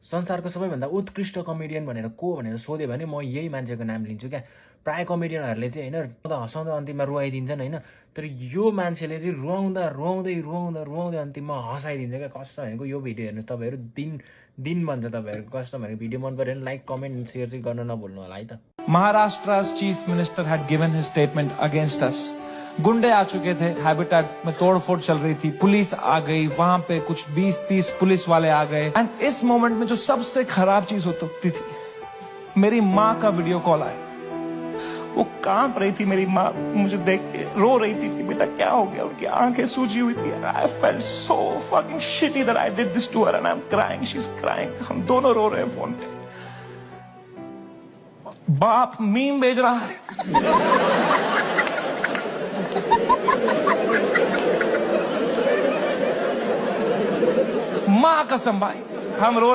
संसारको सबैभन्दा उत्कृष्ट कमेडियन भनेर को भनेर सोध्यो भने म यही मान्छेको नाम लिन्छु क्या। प्राय कमेडियनहरूले चाहिँ हैन हँसाउँदा अन्तिममा रुवाइदिन्छन् हैन, तर यो मान्छेले चाहिँ रुवाउँदै अन्तिममा हँसाइदिन्छ क्या। कस्तो भनेको यो भिडियो हेर्नुहोस् तपाईहरु, दिन बन्छ तपाईहरुको। कस्तो भनेको भिडियो मन पर्यो भने लाइक, कमेन्ट, शेयर चाहिँ गर्न नभुल्नु होला है त। Maharashtra's chief minister had given his statement against us. गुंडे आ चुके थे, हैबिटेट में तोड़फोड़ चल रही थी, पुलिस आ गई, वहां पे कुछ 20-30 पुलिस वाले आ गए। एंड इस मोमेंट में जो सबसे खराब चीज होती थी, मेरी माँ का वीडियो कॉल आया। वो कांप रही थी मेरी माँ, मुझे देख के रो रही थी कि बेटा क्या हो गया। उनकी आंखें सूजी हुई थी। I felt so fucking shitty that I did this to her and I'm crying, she's crying. हम दोनों रो रहे हैं फोन पे। बाप मीम भेज रहा है, माँ कसम भाई हम रो